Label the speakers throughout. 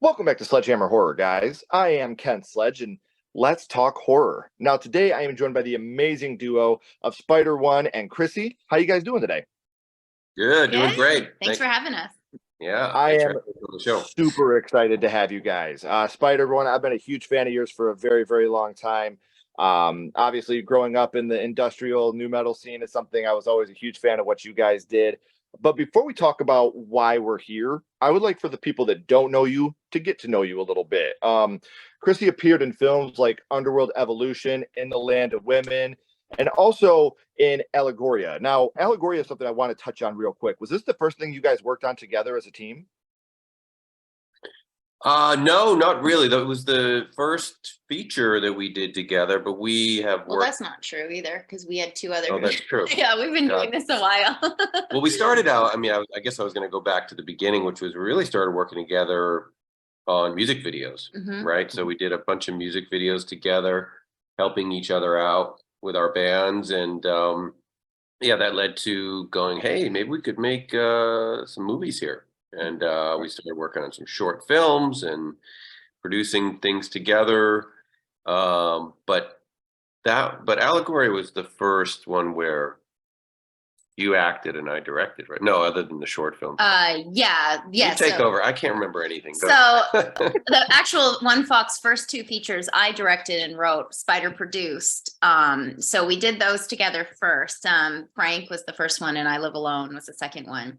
Speaker 1: Welcome back to Sledgehammer Horror, guys. I am Ken Sledge, and let's talk horror. Now, today I am joined by the amazing duo of Spider-One and KRSY. How you guys doing today?
Speaker 2: Good, doing great.
Speaker 3: Thanks for having us.
Speaker 2: Yeah,
Speaker 1: I am
Speaker 2: the show.
Speaker 1: super excited to have you guys. Spider-One, I've been a huge fan of yours for a very, very long time. Obviously, growing up in the industrial nu metal scene is something I was always a huge fan of what you guys did. But before we talk about why we're here, I would like for the people that don't know you to get to know you a little bit. KRSY appeared in films like Underworld Evolution, In the Land of Women, and also in Allegoria. Now, Allegoria is something I want to touch on real quick. Was this the first thing you guys worked on together as a team?
Speaker 2: No, not really. That was the first feature that we did together, but we have worked.
Speaker 3: Well, that's not true either, because we had two other.
Speaker 2: Oh, that's true.
Speaker 3: Yeah, we've been doing this a while.
Speaker 2: Well, we started out, I guess I was going to go back to the beginning, which was we really started working together on music videos, right? So we did a bunch of music videos together, helping each other out with our bands. And yeah, that led to going, hey, maybe we could make some movies here. And we started working on some short films and producing things together. But Allegoria was the first one where you acted and I directed, right? No, other than the short film.
Speaker 3: Yeah.
Speaker 2: You take over. I can't remember anything.
Speaker 3: So the actual One Fox first two features I directed and wrote, Spider produced. So we did those together first. Frank was the first one and I Live Alone was the second one.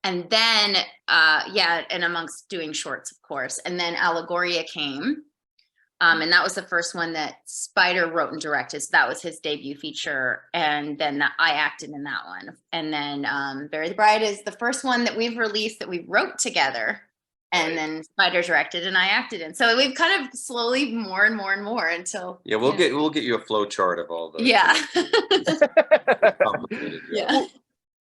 Speaker 3: And then, and amongst doing shorts, of course. And then Allegoria came. And that was the first one that Spider wrote and directed. So that was his debut feature. And then I acted in that one. And then Bury the Bride is the first one that we've released that we wrote together. And then Spider directed and I acted in. So we've kind of slowly more and more and more until.
Speaker 2: Yeah, we'll get you a flow chart of all those.
Speaker 3: Yeah.
Speaker 1: Yeah.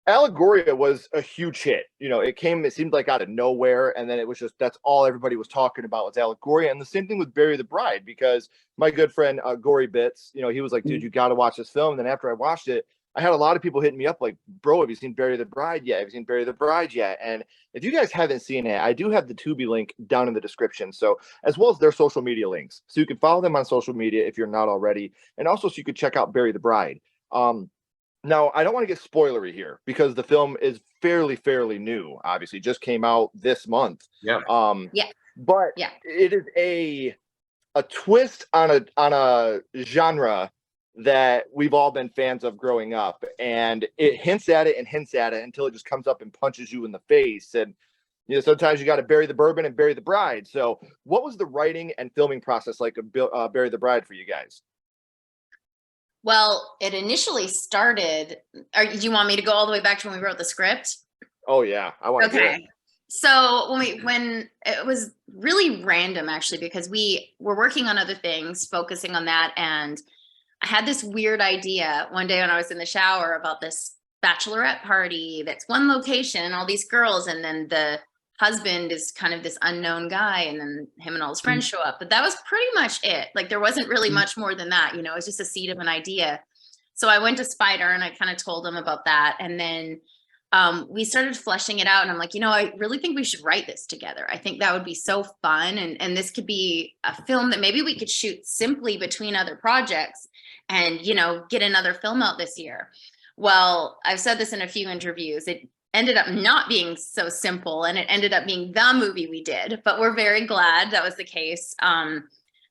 Speaker 1: Allegoria was a huge hit. You know, it seemed like out of nowhere. And then it was just, that's all everybody was talking about was Allegoria. And the same thing with Bury the Bride, because my good friend, Gory Bits, he was like, dude, you got to watch this film. And then after I watched it, I had a lot of people hitting me up like, bro, have you seen Bury the Bride yet? Have you seen Bury the Bride yet? And if you guys haven't seen it, I do have the Tubi link down in the description. So as well as their social media links. So you can follow them on social media if you're not already. And also so you could check out Bury the Bride. Now, I don't want to get spoilery here because the film is fairly new. Obviously, just came out this month.
Speaker 2: Yeah.
Speaker 1: But it is a twist on a genre that we've all been fans of growing up, and it hints at it until it just comes up and punches you in the face. And sometimes you got to bury the bourbon and bury the bride. So, what was the writing and filming process like of Bury the Bride for you guys?
Speaker 3: Well, it initially started. Do you want me to go all the way back to when we wrote the script?
Speaker 1: Oh yeah, I want to.
Speaker 3: Okay. So when it was really random actually, because we were working on other things, focusing on that, and I had this weird idea one day when I was in the shower about this bachelorette party that's one location, all these girls, and then the husband is kind of this unknown guy, and then him and all his friends show up. But that was pretty much it. Like there wasn't really much more than that. It was just a seed of an idea. So I went to Spider and I kind of told him about that. And then we started fleshing it out. And I'm like, I really think we should write this together. I think that would be so fun. And this could be a film that maybe we could shoot simply between other projects and, get another film out this year. Well, I've said this in a few interviews. It ended up not being so simple, and it ended up being the movie we did, but we're very glad that was the case.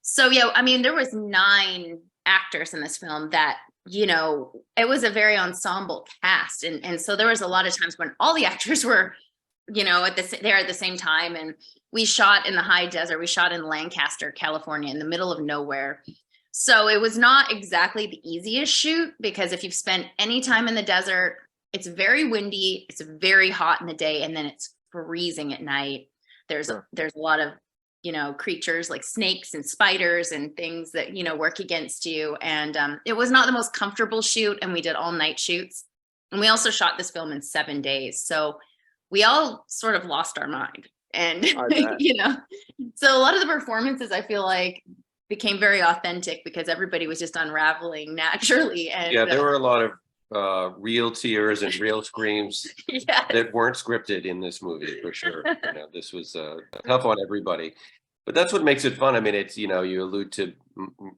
Speaker 3: So yeah, there was 9 actors in this film that, it was a very ensemble cast. And so there was a lot of times when all the actors were, there at the same time. And we shot in the high desert. We shot in Lancaster, California, in the middle of nowhere. So it was not exactly the easiest shoot, because if you've spent any time in the desert, it's very windy, it's very hot in the day, and then it's freezing at night. There's a lot of, creatures like snakes and spiders and things that, work against you. And it was not the most comfortable shoot, and we did all night shoots. And we also shot this film in 7 days. So we all sort of lost our mind. And, so a lot of the performances, I feel like, became very authentic because everybody was just unraveling naturally. And
Speaker 2: yeah, there were a lot of real tears and real screams
Speaker 3: Yes.
Speaker 2: that weren't scripted in this movie for sure. You know, this was tough on everybody, but that's what makes it fun. I mean, it's, you know, you allude to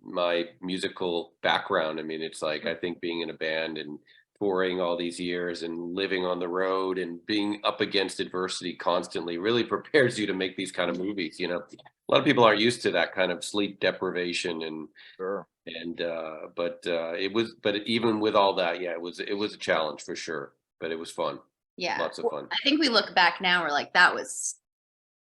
Speaker 2: my musical background. I mean, it's like, I think being in a band and touring all these years and living on the road and being up against adversity constantly really prepares you to make these kind of movies. You know, a lot of people aren't used to that kind of sleep deprivation and
Speaker 1: Sure.
Speaker 2: but even with all that, yeah, it was a challenge for sure, but it was fun.
Speaker 3: Yeah.
Speaker 2: Lots of fun.
Speaker 3: I think we look back now, we're like, that was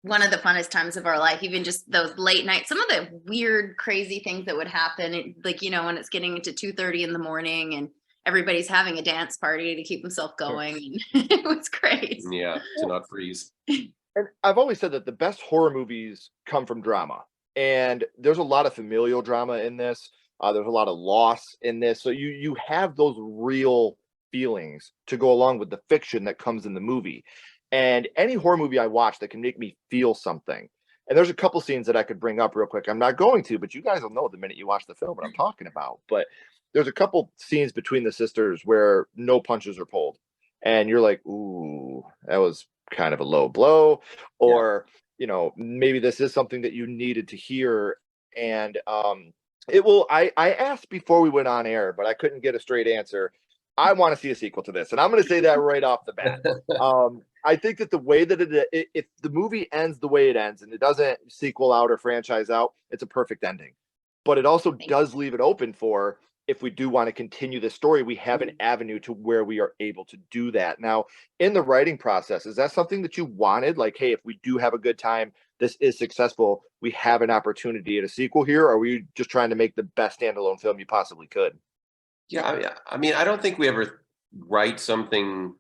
Speaker 3: one of the funnest times of our life. Even just those late nights, some of the weird, crazy things that would happen, like, you know, when it's getting into 2:30 in the morning and everybody's having a dance party to keep themselves going. It was great.
Speaker 2: Yeah, to not freeze.
Speaker 1: And I've always said that the best horror movies come from drama, and there's a lot of familial drama in this. There's a lot of loss in this, so you have those real feelings to go along with the fiction that comes in the movie. And any horror movie I watch that can make me feel something. And there's a couple scenes that I could bring up real quick. I'm not going to, but you guys will know the minute you watch the film what I'm talking about. But there's a couple scenes between the sisters where no punches are pulled, and you're like, "Ooh, that was kind of a low blow," or you know, maybe this is something that you needed to hear. And it will. I asked before we went on air, but I couldn't get a straight answer. I want to see a sequel to this, and I'm going to say that right off the bat. I think that the way that if the movie ends the way it ends and it doesn't sequel out or franchise out, it's a perfect ending. But it also does leave it open for, if we do want to continue the story, we have an avenue to where we are able to do that. Now, in the writing process, is that something that you wanted? Like, hey, if we do have a good time, this is successful, we have an opportunity at a sequel here, or were you just trying to make the best standalone film you possibly could?
Speaker 2: Yeah, I mean, I don't think we ever write something.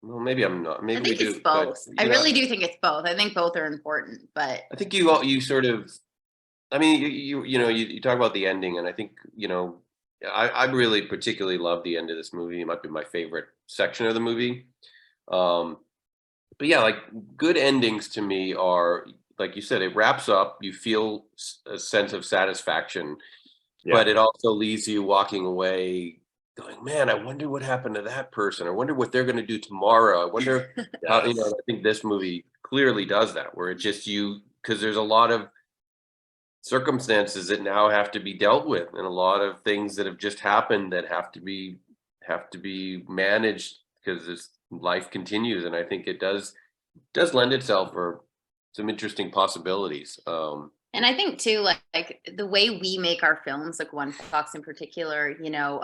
Speaker 2: Well, maybe I'm not.
Speaker 3: I
Speaker 2: Maybe we
Speaker 3: think it's
Speaker 2: do.
Speaker 3: both.
Speaker 2: But,
Speaker 3: I
Speaker 2: you know,
Speaker 3: really do think it's both. I think both are important, but
Speaker 2: I think you sort of. I mean, you talk about the ending, and I think, you know, I really particularly love the end of this movie. It might be my favorite section of the movie. Um, but yeah, like, good endings to me are, like you said, it wraps up. You feel a sense of satisfaction,
Speaker 1: Yeah.
Speaker 2: but it also leaves you walking away going, man, I wonder what happened to that person. I wonder what they're going to do tomorrow. I wonder how, you know, I think this movie clearly does that, where it just because there's a lot of circumstances that now have to be dealt with, and a lot of things that have just happened that have to be managed because this life continues. And I think it does lend itself for some interesting possibilities.
Speaker 3: and I think too, like the way we make our films, like One Fox in particular, you know,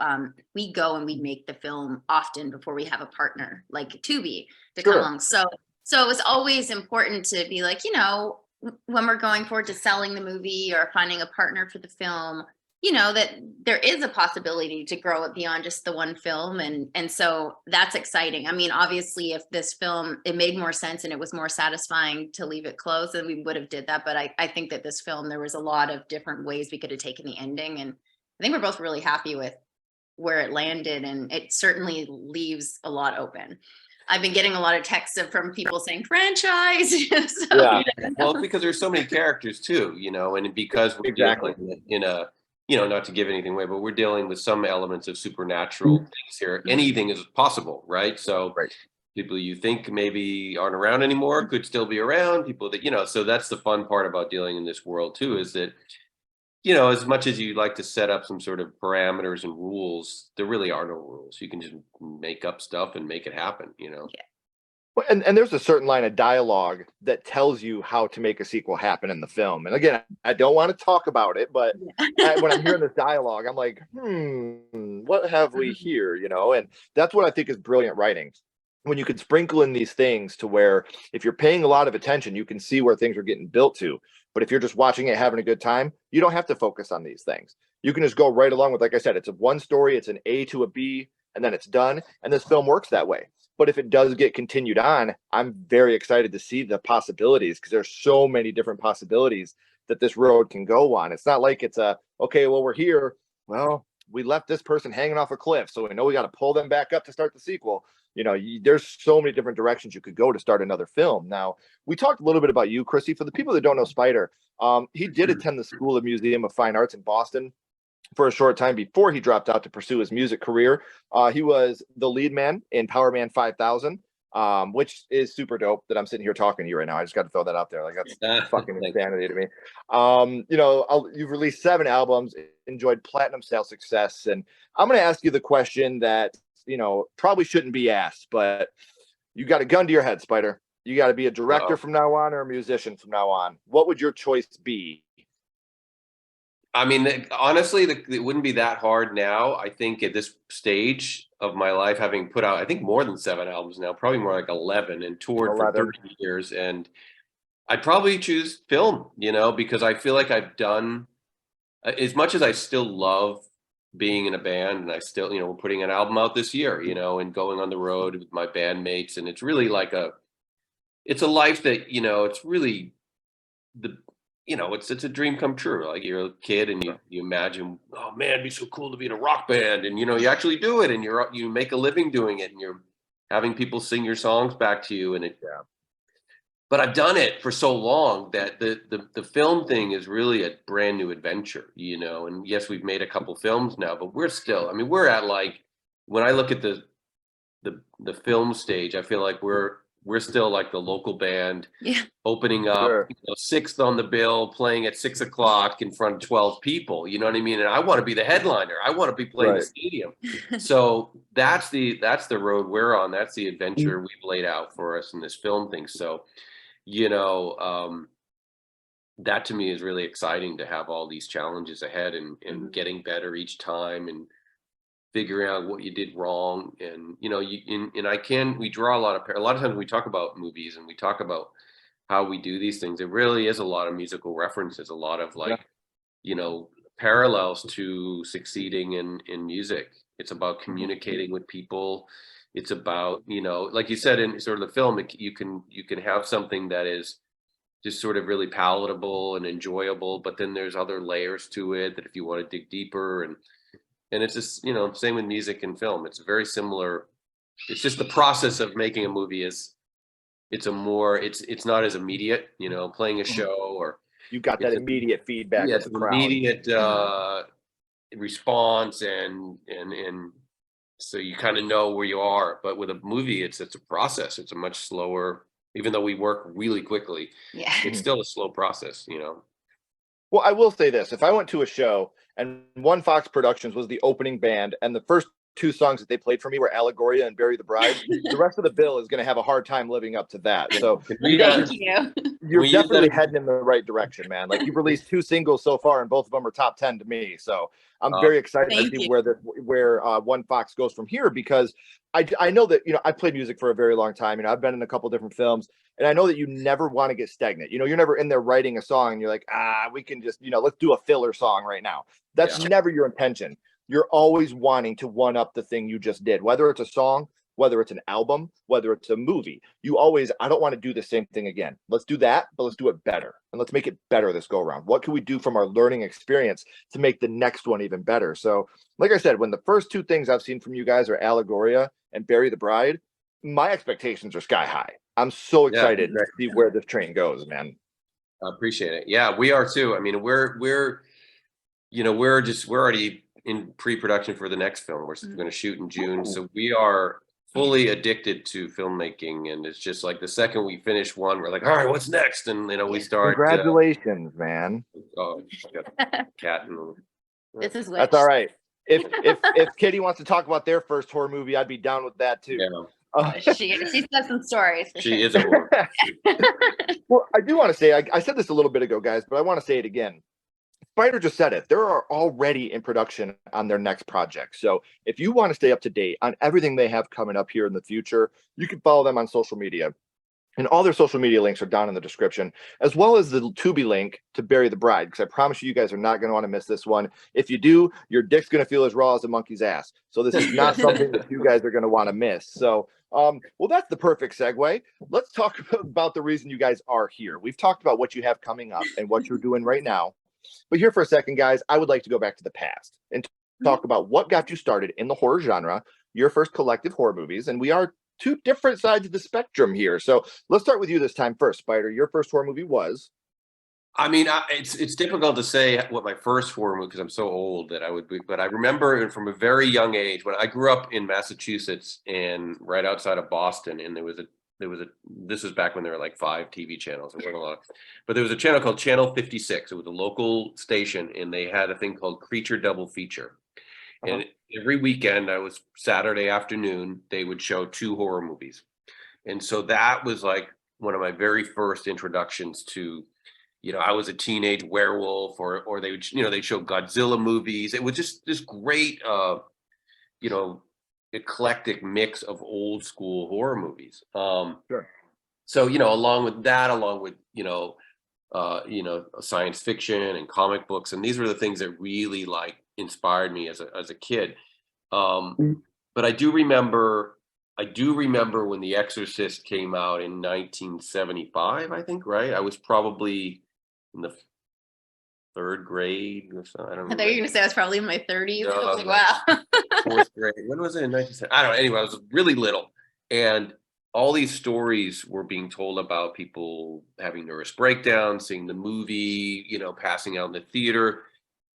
Speaker 3: we go and we make the film often before we have a partner, like Tubi, to come along. So it was always important to be like, you know, when we're going forward to selling the movie or finding a partner for the film, you know, that there is a possibility to grow it beyond just the one film. And so that's exciting. I mean, obviously, if this film, it made more sense and it was more satisfying to leave it closed, then we would have did that. But I think that this film, there was a lot of different ways we could have taken the ending. And I think we're both really happy with where it landed. And it certainly leaves a lot open. I've been getting a lot of texts from people saying franchise.
Speaker 1: Yeah.
Speaker 2: Well, because there's so many characters too, you know, and because we're dealing in a, you know, not to give anything away, but we're dealing with some elements of supernatural things here. Anything is possible, right? So people you think maybe aren't around anymore could still be around. People that, you know, so that's the fun part about dealing in this world too, is that, you know, as much as you like to set up some sort of parameters and rules, there really are no rules. You can just make up stuff and make it happen, you know?
Speaker 3: Yeah.
Speaker 1: Well, and there's a certain line of dialogue that tells you how to make a sequel happen in the film. And again, I don't want to talk about it, but when I'm hearing this dialogue, I'm like, what have we here? You know, and that's what I think is brilliant writing. When you can sprinkle in these things to where, if you're paying a lot of attention, you can see where things are getting built to. But if you're just watching it, having a good time, you don't have to focus on these things. You can just go right along with, like I said, it's a one story, it's an A to a B, and then it's done. And this film works that way. But if it does get continued on, I'm very excited to see the possibilities, because there's so many different possibilities that this road can go on. It's not like it's okay, well, we're here. Well, we left this person hanging off a cliff, so we know we got to pull them back up to start the sequel. You know, there's so many different directions you could go to start another film. Now, we talked a little bit about you, KRSY. For the people that don't know Spider, he did attend the School of Museum of Fine Arts in Boston. for a short time before he dropped out to pursue his music career. He was the lead man in Power Man 5000, which is super dope that I'm sitting here talking to you right now. I just got to throw that out there. Like, that's fucking insanity to me. You know, you've released 7 albums, enjoyed platinum sales success. And I'm going to ask you the question that, you know, probably shouldn't be asked, but you got a gun to your head, Spider. You got to be a director from now on or a musician from now on. What would your choice be?
Speaker 2: I mean, honestly, it wouldn't be that hard now. I think at this stage of my life, having put out, I think more than 7 albums now, probably more like 11, and toured for 30 years. And I'd probably choose film, you know, because I feel like I've done, as much as I still love being in a band, and I still, you know, we're putting an album out this year, you know, and going on the road with my bandmates. And it's really like it's a life that, you know, it's really you know, it's a dream come true. Like, you're a kid and you imagine, oh man, it'd be so cool to be in a rock band, and you know, you actually do it, and you make a living doing it, and you're having people sing your songs back to you, and but I've done it for so long that the film thing is really a brand new adventure, you know. And yes, we've made a couple films now, but we're still, I mean, we're at, like, when I look at the film stage, I feel like we're still like the local band, opening up, you know, 6th on the bill, playing at 6 o'clock in front of 12 people. You know what I mean? And I want to be the headliner. I want to be playing the stadium. So that's the road we're on. That's the adventure we've laid out for us in this film thing. So, you know, that to me is really exciting, to have all these challenges ahead, and getting better each time, and figuring out what you did wrong. And, you know, we draw a lot of times when we talk about movies and we talk about how we do these things, it really is a lot of musical references, a lot of, like, you know, parallels to succeeding in music. It's about communicating with people. It's about, you know, like you said, in sort of the film, you can have something that is just sort of really palatable and enjoyable, but then there's other layers to it that if you want to dig deeper, and it's just, you know, same with music and film. It's very similar. It's just the process of making a movie it's not as immediate, you know, playing a show, or
Speaker 1: you got that immediate feedback.
Speaker 2: Yeah, it's immediate response, and so you kind of know where you are. But with a movie, it's a process. It's a much slower, even though we work really quickly.
Speaker 3: Yeah,
Speaker 2: it's still a slow process, you know.
Speaker 1: Well, I will say this: if I went to a show and One Fox Productions was the opening band, and the first 2 songs that they played for me were Allegoria and Bury the Bride, the rest of the bill is going to have a hard time living up to that. So you're definitely heading in the right direction, man. Like, you've released 2 singles so far, and both of them are top 10 to me. So I'm very excited to see where One Fox goes from here, because I know that, you know, I've played music for a very long time. You know, I've been in a couple different films, and I know that you never want to get stagnant. You know, you're never in there writing a song and you're like, we can just, you know, let's do a filler song right now. That's never your intention. You're always wanting to one up the thing you just did, whether it's a song, whether it's an album, whether it's a movie. You always, I don't want to do the same thing again. Let's do that, but let's do it better. And let's make it better this go around. What can we do from our learning experience to make the next one even better? So, like I said, when the first 2 things I've seen from you guys are Allegoria and Bury the Bride, my expectations are sky high. I'm so excited to see where this train goes, man.
Speaker 2: I appreciate it. Yeah, we are too. I mean, we're you know, we're already in pre-production for the next film. We're going to shoot in June. So we are fully addicted to filmmaking. And it's just like the second we finish one, we're like, all right, what's next? And, you know, we start.
Speaker 1: Congratulations, man.
Speaker 2: Oh, I got a cat.
Speaker 3: This is
Speaker 1: That's all right. If Kitty wants to talk about their first horror movie, I'd be down with that too.
Speaker 3: Yeah. She's got some stories.
Speaker 2: She is a horror.
Speaker 1: Well, I do want to say, I said this a little bit ago, guys, but I want to say it again. Spider just said it. They're already in production on their next project. So if you want to stay up to date on everything they have coming up here in the future, you can follow them on social media. And all their social media links are down in the description, as well as the Tubi link to Bury the Bride, because I promise you guys are not going to want to miss this one. If you do, your dick's going to feel as raw as a monkey's ass. So this is not something that you guys are going to want to miss. So, well, that's the perfect segue. Let's talk about the reason you guys are here. We've talked about what you have coming up and what you're doing right now. But here for a second, guys, I would like to go back to the past and talk about what got you started in the horror genre, your first collective horror movies. And we are 2 different sides of the spectrum here. So let's start with you this time first, Spider. Your first horror movie was?
Speaker 2: I mean, it's difficult to say what my first horror movie, because I'm so old that I would be, but I remember from a very young age when I grew up in Massachusetts and right outside of Boston, and this was back when there were like 5 TV channels. There weren't a lot, but there was a channel called Channel 56. It was a local station, and they had a thing called Creature Double Feature. And every weekend, I was Saturday afternoon, they would show 2 horror movies. And so that was like one of my very first introductions to, I was a teenage werewolf, or they would, they'd show Godzilla movies. It was just this great, you know, eclectic mix of old school horror movies.
Speaker 1: Sure.
Speaker 2: So, along with that, along with, science fiction and comic books, and these were the things that really like inspired me as a kid. But I do remember when The Exorcist came out in 1975, I think, right? I was probably in the 3rd grade or so. I don't know.
Speaker 3: I thought you were going to say I was probably in my 30s.
Speaker 2: No,
Speaker 3: I was like, wow.
Speaker 2: 4th grade. When was it, in 1970? I don't know. Anyway, I was really little. And all these stories were being told about people having nervous breakdowns, seeing the movie, passing out in the theater.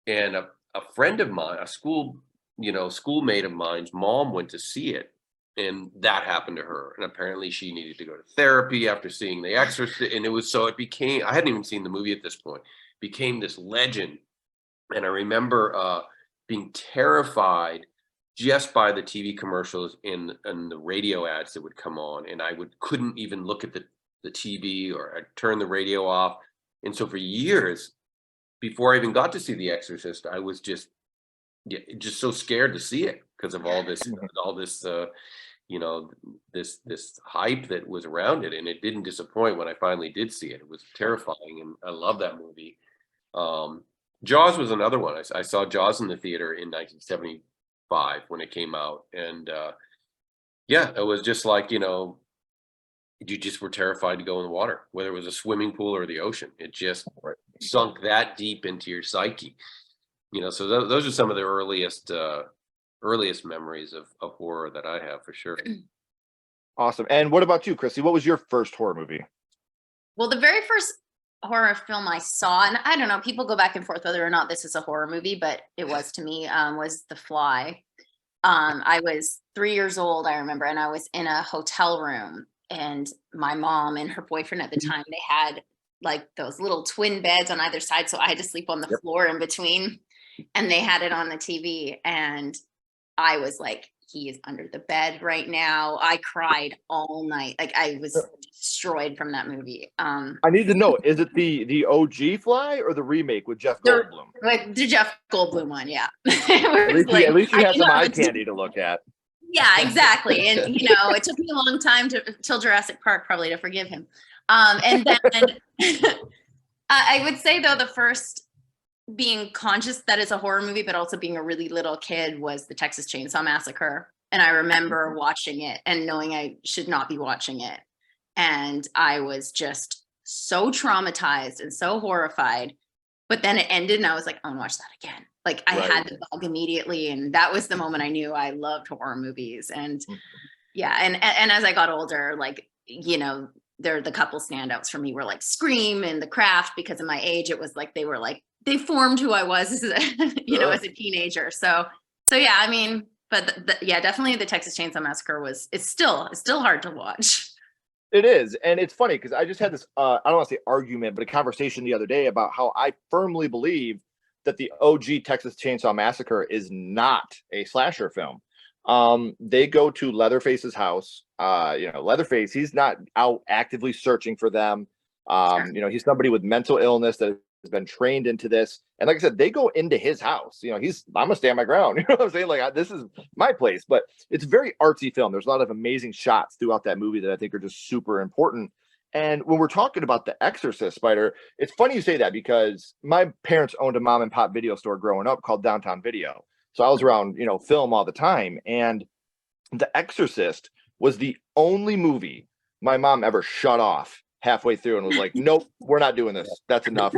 Speaker 2: And a friend of mine, a schoolmate of mine's mom went to see it. And that happened to her. And apparently she needed to go to therapy after seeing The Exorcist. And it became, I hadn't even seen the movie at this point, became this legend. And I remember being terrified just by the TV commercials and the radio ads that would come on. And I couldn't even look at the TV, or I'd turn the radio off. And so for years, before I even got to see The Exorcist, I was just so scared to see it because of all this, this hype that was around it. And it didn't disappoint when I finally did see it. It was terrifying, and I love that movie. Jaws was another one. I saw Jaws in the theater in 1975 when it came out, and it was just like, you just were terrified to go in the water, whether it was a swimming pool or the ocean. It just sunk that deep into your psyche. So those are some of the earliest memories of horror that I have, for sure.
Speaker 1: Awesome. And what about you, Chrissy? What was your first horror movie?
Speaker 3: Well, the very first horror film I saw, and I don't know, people go back and forth whether or not this is a horror movie, but it was to me, was The Fly. I was 3 years old, I remember, and I was in a hotel room, and my mom and her boyfriend at the time, they had like those little twin beds on either side, so I had to sleep on the floor in between, and they had it on the TV, and I was like, he is under the bed right now. I cried all night. Like, I was destroyed from that movie.
Speaker 1: I need to know, is it the OG Fly or the remake with Jeff Goldblum?
Speaker 3: Like the Jeff Goldblum one, yeah.
Speaker 1: At least you had some eye candy to look at.
Speaker 3: Yeah, exactly. And it took me a long time till Jurassic Park probably to forgive him. And then I would say, though, the first being conscious that it's a horror movie, but also being a really little kid, was the Texas Chainsaw Massacre. And I remember watching it and knowing I should not be watching it. And I was just so traumatized and so horrified. But then it ended and I was like, I want to watch that again. Like, I had the bug immediately. And that was the moment I knew I loved horror movies. And and as I got older, like, they're the couple standouts for me were like Scream and The Craft, because of my age, it was like they formed who I was as as a teenager. So yeah, I mean, but definitely the Texas Chainsaw Massacre it's still hard to watch.
Speaker 1: It is. And it's funny because I just had this, I don't want to say argument, but a conversation the other day about how I firmly believe that the OG Texas Chainsaw Massacre is not a slasher film. They go to Leatherface's house. Leatherface, he's not out actively searching for them. He's somebody with mental illness that has been trained into this. And like I said, they go into his house. I'm gonna stand my ground. You know what I'm saying? Like, this is my place. But it's a very artsy film. There's a lot of amazing shots throughout that movie that I think are just super important. And when we're talking about The Exorcist, Spider, it's funny you say that, because my parents owned a mom and pop video store growing up called Downtown Video. So I was around, film all the time. And The Exorcist was the only movie my mom ever shut off halfway through and was like, nope, we're not doing this. That's enough.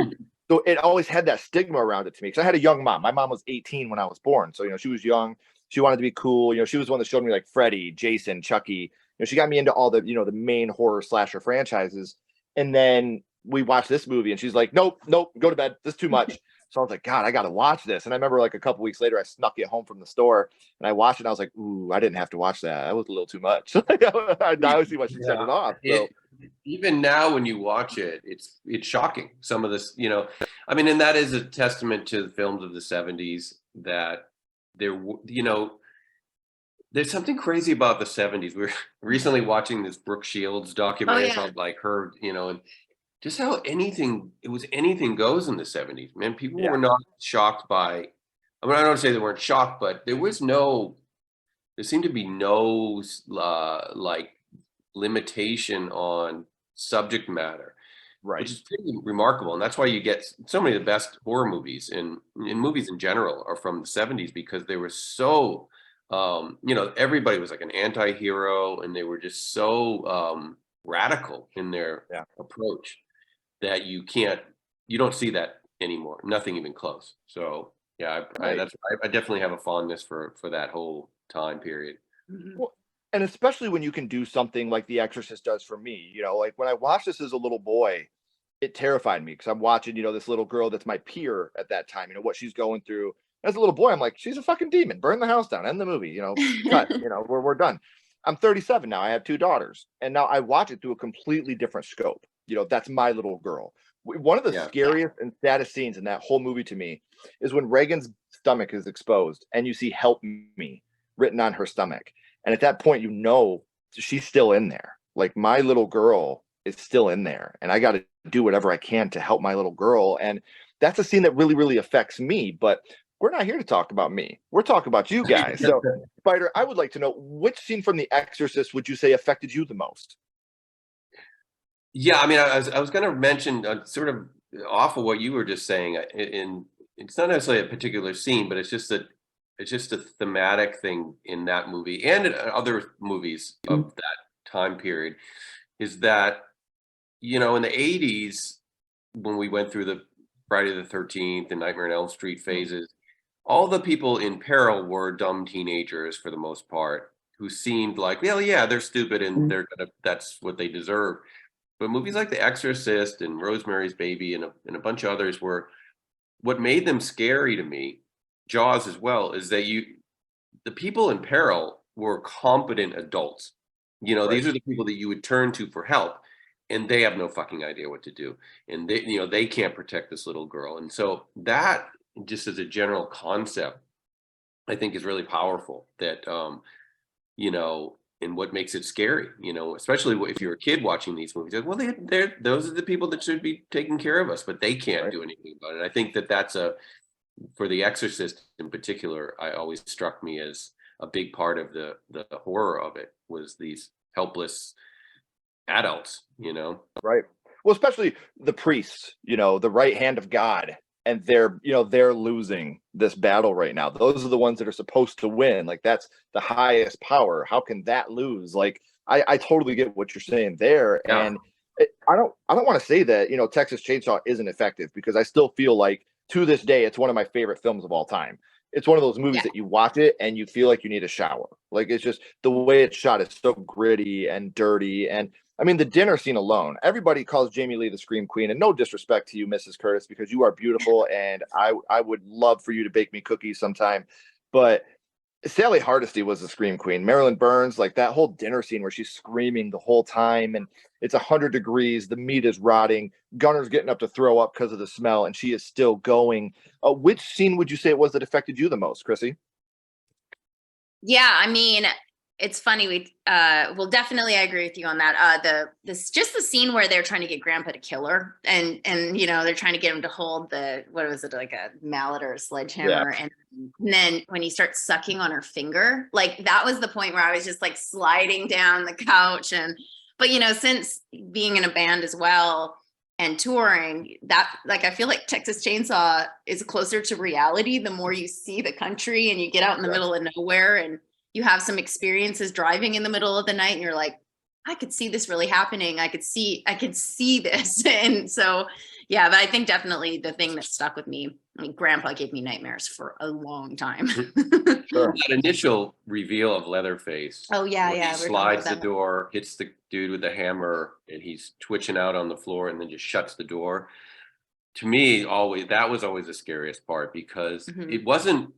Speaker 1: So it always had that stigma around it to me, because I had a young mom. My mom was 18 when I was born. So, she was young. She wanted to be cool. She was the one that showed me like Freddy, Jason, Chucky. She got me into all the, the main horror slasher franchises. And then we watched this movie, and she's like, nope, go to bed. This is too much. So I was like, God, I got to watch this. And I remember like a couple weeks later, I snuck it home from the store and I watched it. And I was like, ooh, I didn't have to watch that. That was a little too much. I now see why she set it off. So
Speaker 2: even now when you watch it, it's shocking. Some of this, I mean, and that is a testament to the films of the 70s that there, there's something crazy about the 70s. We were recently watching this Brooke Shields documentary called like her, and just how anything goes in the 70s, man. People were not shocked by, I mean, I don't want to say they weren't shocked, but there seemed to be no like limitation on subject matter,
Speaker 1: right,
Speaker 2: which is pretty remarkable. And that's why you get so many of the best horror movies and movies in general are from the 70s, because they were so, everybody was like an anti-hero, and they were just so radical in their approach that you don't see that anymore. Nothing even close. So yeah, I definitely have a fondness for that whole time period.
Speaker 1: Well, and especially when you can do something like The Exorcist does for me, like when I watched this as a little boy, it terrified me because I'm watching, this little girl that's my peer at that time, what she's going through. As a little boy, I'm like, she's a fucking demon. Burn the house down. End the movie. Cut. We're done. I'm 37 now. I have 2 daughters, and now I watch it through a completely different scope. That's my little girl. One of the scariest and saddest scenes in that whole movie to me is when Reagan's stomach is exposed, and you see "Help Me" written on her stomach. And at that point, she's still in there. Like, my little girl is still in there, and I got to do whatever I can to help my little girl. And that's a scene that really, really affects me. But we're not here to talk about me. We're talking about you guys. So, Spider, I would like to know, which scene from The Exorcist would you say affected you the most?
Speaker 2: Yeah, I mean, I was going to mention sort of off of what you were just saying, and it's not necessarily a particular scene, but it's just a thematic thing in that movie and in other movies of that time period, is that, in the 80s, when we went through the Friday the 13th and Nightmare on Elm Street phases, all the people in peril were dumb teenagers for the most part, who seemed like, well, yeah, they're stupid and that's what they deserve. But movies like The Exorcist and Rosemary's Baby and a bunch of others were what made them scary to me. Jaws as well, is that the people in peril were competent adults. These are the people that you would turn to for help, and they have no fucking idea what to do. And they can't protect this little girl. And so that, just as a general concept, I think is really powerful, that, and what makes it scary, especially if you're a kid watching these movies. Well, those are the people that should be taking care of us, but they can't do anything about it. I think that's for The Exorcist in particular, I always struck me as a big part of the horror of it, was these helpless adults,
Speaker 1: Right. Well, especially the priests, the right hand of God, and they're losing this battle right now. Those are the ones that are supposed to win. Like, that's the highest power. How can that lose? Like, I totally get what you're saying there.
Speaker 2: Yeah.
Speaker 1: And I don't want to say that, Texas Chainsaw isn't effective, because I still feel like to this day, it's one of my favorite films of all time. It's one of those movies that you watch it and you feel like you need a shower. Like, it's just the way it's shot is so gritty and dirty. And I mean, the dinner scene alone, everybody calls Jamie Lee the Scream Queen, and no disrespect to you, Mrs. Curtis, because you are beautiful, and I would love for you to bake me cookies sometime. But Sally Hardesty was the Scream Queen. Marilyn Burns, like that whole dinner scene where she's screaming the whole time, and it's 100 degrees, the meat is rotting, Gunner's getting up to throw up because of the smell, and she is still going. Which scene would you say it was that affected you the most, Chrissy?
Speaker 3: Yeah, I mean, it's funny. Well, definitely, I agree with you on that. Just the scene where they're trying to get Grandpa to kill her, and they're trying to get him to hold what was it, like a mallet or a sledgehammer, and then when he starts sucking on her finger, like, that was the point where I was just like sliding down the couch. But since being in a band as well and touring, that, like, I feel like Texas Chainsaw is closer to reality the more you see the country and you get out in the middle of nowhere and you have some experiences driving in the middle of the night, and you're like, I could see this really happening. I could see this. And so, yeah, but I think definitely the thing that stuck with me, I mean, Grandpa gave me nightmares for a long time.
Speaker 1: Sure.
Speaker 2: That initial reveal of Leatherface.
Speaker 3: Oh yeah,
Speaker 2: where
Speaker 3: yeah.
Speaker 2: he
Speaker 3: we're talking
Speaker 2: slides the
Speaker 3: about that.
Speaker 2: door, hits the dude with the hammer, and he's twitching out on the floor, and then just shuts the door. To me, that was always the scariest part, because
Speaker 3: Mhm.
Speaker 2: it wasn't,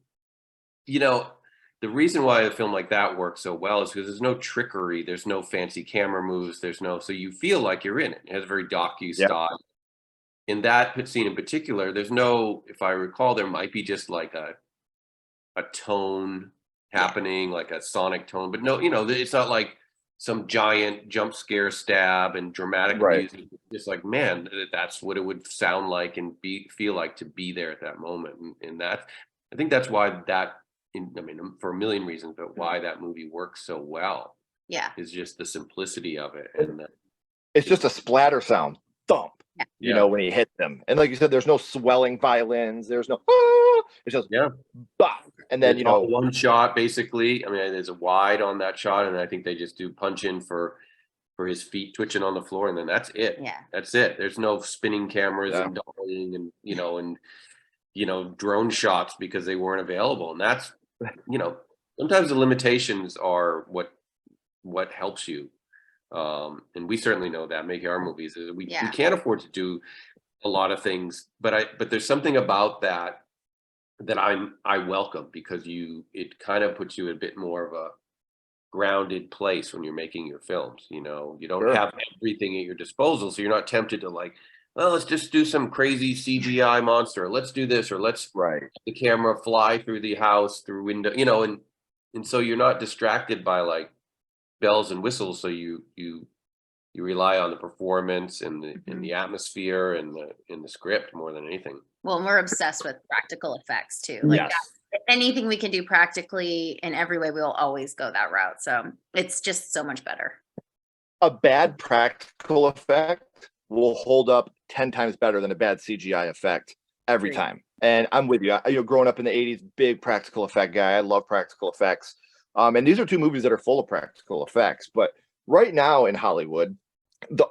Speaker 2: you know, the reason why a film like that works so well is because there's no trickery, there's no fancy camera moves, so you feel like you're in it. It has a very docu
Speaker 1: Yeah.
Speaker 2: style. In that scene in particular, there's no, if I recall, there might be just like a tone happening, like a sonic tone, but no, it's not like some giant jump scare stab and dramatic
Speaker 1: Right.
Speaker 2: music. It's like, man, that's what it would sound like and feel like to be there at that moment. And that, I think that's why I mean, for a million reasons, but why that movie works so well
Speaker 3: Yeah.
Speaker 2: is just the simplicity of it. And
Speaker 1: It's just a splatter sound, thump.
Speaker 3: Yeah.
Speaker 1: When he hit them, and like you said, there's no swelling violins. There's no. It's just bah, and then
Speaker 2: it's all one shot basically. I mean, there's a wide on that shot, and I think they just do punch in for his feet twitching on the floor, and then that's it.
Speaker 3: Yeah.
Speaker 2: That's it. There's no spinning cameras and dollying and drone shots because they weren't available. And that's sometimes the limitations are what helps you. And we certainly know that making our movies is we can't afford to do a lot of things, but there's something about that I welcome, because it kind of puts you in a bit more of a grounded place when you're making your films. You don't have everything at your disposal, so you're not tempted to, like, well, let's just do some crazy CGI monster. Let's do this, or let's the camera fly through the house through window, and so you're not distracted by like bells and whistles. So you rely on the performance and the atmosphere and the script more than anything.
Speaker 3: Well, we're obsessed with practical effects too. Like anything we can do practically in every way, we'll always go that route. So it's just so much better.
Speaker 1: A bad practical effect will hold up 10 times better than a bad CGI effect every time. And I'm with you. Growing up in the 80s, big practical effect guy. I love practical effects. And these are two movies that are full of practical effects. But right now in Hollywood,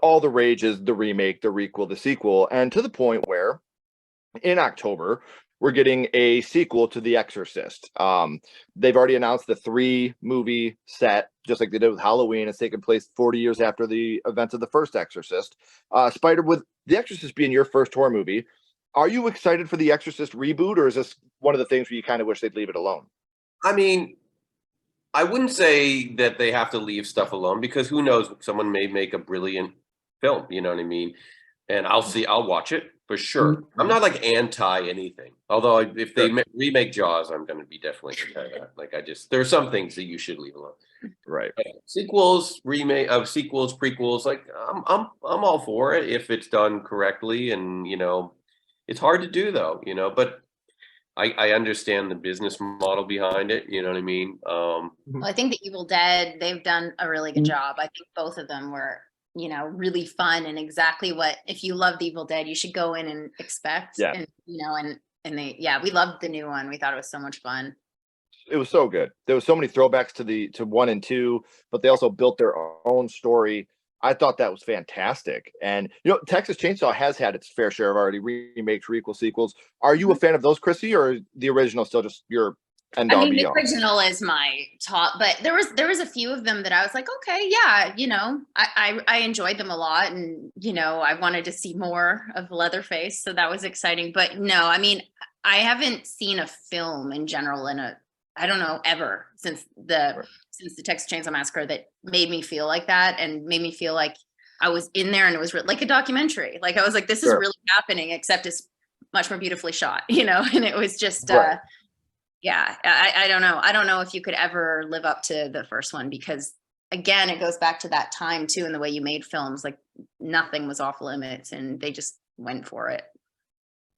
Speaker 1: all the rage is the remake, the requel, the sequel, and to the point where in October we're getting a sequel to The Exorcist. They've already announced the 3-movie set, just like they did with Halloween. It's taking place 40 years after the events of the first Exorcist. Spider, with The Exorcist being your first horror movie, are you excited for The Exorcist reboot, or is this one of the things where you kind of wish they'd leave it alone?
Speaker 2: I mean, I wouldn't say that they have to leave stuff alone, because who knows, someone may make a brilliant film, you know what I mean? And I'll watch it for sure. I'm not like anti anything. Although if they remake Jaws, I'm going to be definitely anti that. Like there are some things that you should leave alone.
Speaker 1: Right.
Speaker 2: Sequels, prequels, like I'm all for it if it's done correctly. And it's hard to do though, but I understand the business model behind it. You know what I mean?
Speaker 3: Well, I think the Evil Dead, they've done a really good job. I think both of them were, really fun, and exactly what, if you love the Evil Dead, you should go in and expect.
Speaker 1: Yeah.
Speaker 3: And, we loved the new one. We thought it was so much fun.
Speaker 1: It was so good. There was so many throwbacks to 1 and 2, but they also built their own story. I thought that was fantastic. And Texas Chainsaw has had its fair share of already remakes, requel, sequels. Are you a fan of those, Chrissy, or the original still just your end all be
Speaker 3: The
Speaker 1: all?
Speaker 3: original is my top, but there was a few of them that I was like, okay, yeah, I enjoyed them a lot, and I wanted to see more of Leatherface, so that was exciting. But no, I haven't seen a film in general I don't know, ever since the Texas Chainsaw Massacre that made me feel like that, and made me feel like I was in there, and it was like a documentary. Like I was like, this is really happening, except it's much more beautifully shot, and it was just, yeah, I don't know. I don't know if you could ever live up to the first one, because again, it goes back to that time too, and the way you made films, like nothing was off limits, and they just went for it.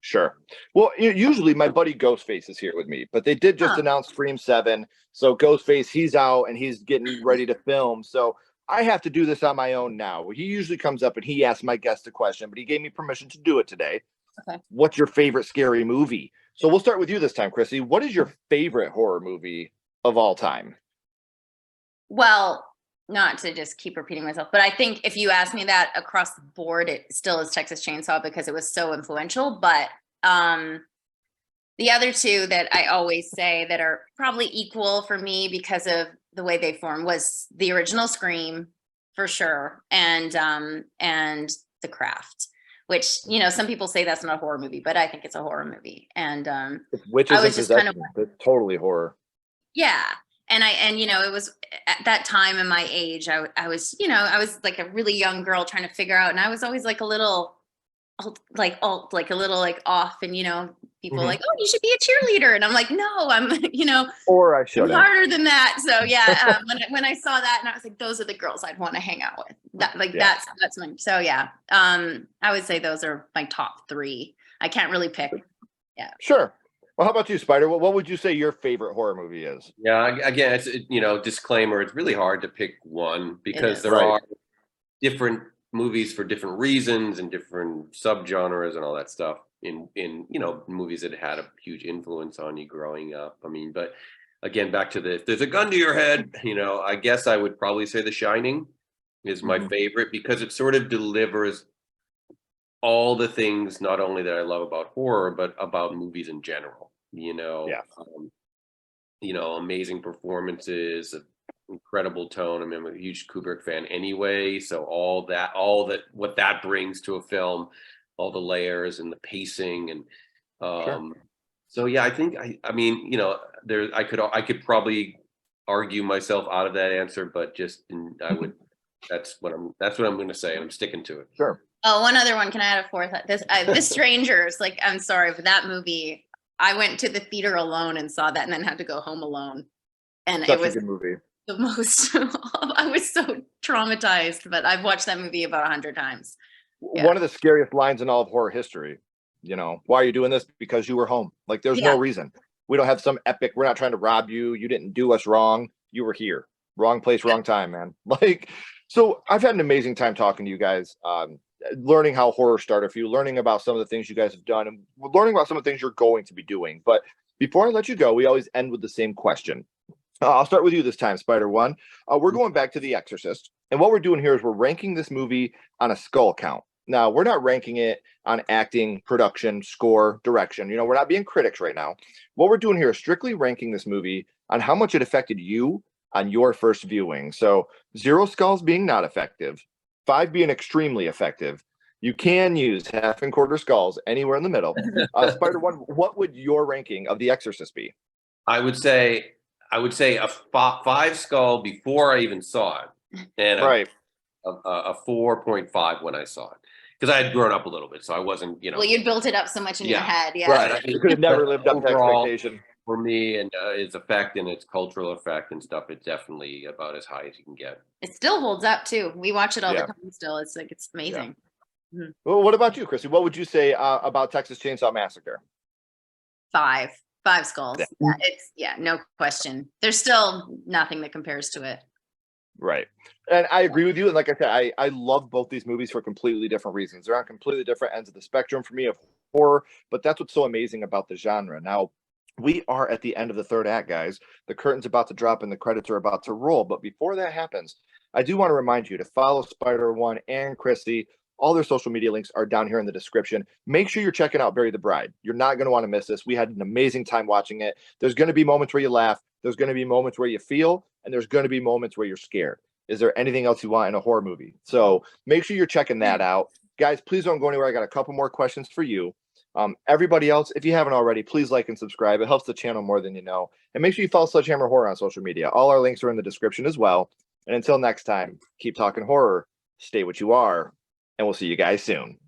Speaker 1: Sure. Well, usually my buddy Ghostface is here with me, but they did just announce Scream 7. So Ghostface, he's out and he's getting ready to film. So I have to do this on my own now. He usually comes up and he asks my guest a question, but he gave me permission to do it today.
Speaker 3: Okay.
Speaker 1: What's your favorite scary movie? So we'll start with you this time, Chrissy. What is your favorite horror movie of all time?
Speaker 3: Well, not to just keep repeating myself, but I think if you ask me that across the board, it still is Texas Chainsaw because it was so influential. But the other two that I always say that are probably equal for me because of the way they form was the original Scream for sure, and The Craft, which, you know, some people say that's not a horror movie, but I think it's a horror movie. And
Speaker 1: Witches
Speaker 3: I was
Speaker 1: and
Speaker 3: just kind of
Speaker 1: Possession. It's totally horror.
Speaker 3: yeah. And you know, it was at that time in my age, I was, you know, I was like a really young girl trying to figure out, and I was always like a little like a little like off, and you know, people like, oh, you should be a cheerleader, and I'm like, no, I'm you know,
Speaker 1: Or I
Speaker 3: I'm
Speaker 1: shouldn't.
Speaker 3: harder than that. So yeah, when I saw that, and I was like, those are the girls I'd want to hang out with. That like that's my so yeah. I would say those are my top three. I can't really pick. Yeah.
Speaker 1: Sure. Well, how about you, Spider? What would you say your favorite horror movie is?
Speaker 2: Yeah, again, it's, you know, disclaimer, it's really hard to pick one because there
Speaker 1: Right.
Speaker 2: are different movies for different reasons and different subgenres and all that stuff in you know, movies that had a huge influence on you growing up. I mean, but again, back to if there's a gun to your head, you know, I guess I would probably say The Shining is my favorite because it sort of delivers all the things not only that I love about horror, but about movies in general. You know, you know, amazing performances, incredible tone. I mean, I'm a huge Kubrick fan anyway, so all that what that brings to a film, all the layers and the pacing, and so yeah, I think I mean, you know, I could probably argue myself out of that answer, but just I would. That's what I'm going to say, and I'm sticking to it.
Speaker 1: Sure.
Speaker 3: Oh, one other one. Can I add a fourth? The Strangers. Like, I'm sorry, but that movie, I went to the theater alone and saw that, and then had to go home alone. And
Speaker 1: Such
Speaker 3: it was
Speaker 1: a good movie.
Speaker 3: the most. I was so traumatized, but I've watched that movie about 100 times. Yeah.
Speaker 1: One of the scariest lines in all of horror history. You know, why are you doing this? Because you were home. Like, there's no reason. We don't have some epic. We're not trying to rob you. You didn't do us wrong. You were here. Wrong place, wrong time, man. Like, so I've had an amazing time talking to you guys. Learning how horror started for you, learning about some of the things you guys have done, and learning about some of the things you're going to be doing. But before I let you go, we always end with the same question. I'll start with you this time, Spider One. We're going back to The Exorcist, and what we're doing here is we're ranking this movie on a skull count. Now, we're not ranking it on acting, production, score, direction. You know, we're not being critics right now. What we're doing here is strictly ranking this movie on how much it affected you on your first viewing. So 0 skulls being not effective, 5 being extremely effective. You can use half and quarter skulls anywhere in the middle. Spider One, what would your ranking of The Exorcist be?
Speaker 2: I would say a 5 skull before I even saw it, and a 4.5 when I saw it, because I had grown up a little bit, so I wasn't, you know.
Speaker 3: Well, you'd built it up so much in your head,
Speaker 2: Right. I mean,
Speaker 1: You could have never lived up to expectation.
Speaker 2: For me, and its effect and its cultural effect and stuff, it's definitely about as high as you can get.
Speaker 3: It still holds up too. We watch it all the time still. It's like, it's amazing.
Speaker 1: Well, what about you, Chrissy? What would you say about Texas Chainsaw Massacre?
Speaker 3: 5 skulls. It's no question. There's still nothing that compares to it.
Speaker 1: Right. And I agree with you. And like I said, I love both these movies for completely different reasons. They're on completely different ends of the spectrum for me of horror, but that's what's so amazing about the genre. Now, we are at the end of the third act, guys. The curtain's about to drop and the credits are about to roll. But before that happens, I do want to remind you to follow Spider One and Chrissy. All their social media links are down here in the description. Make sure you're checking out Bury the Bride. You're not going to want to miss this. We had an amazing time watching it. There's going to be moments where you laugh. There's going to be moments where you feel, and there's going to be moments where you're scared. Is there anything else you want in a horror movie? So make sure you're checking that out. Guys, please don't go anywhere. I got a couple more questions for you. Everybody else, if you haven't already, please like and subscribe. It helps the channel more than you know. And make sure you follow Sledgehammer Horror on social media. All our links are in the description as well. And until next time, keep talking horror, stay what you are, and we'll see you guys soon.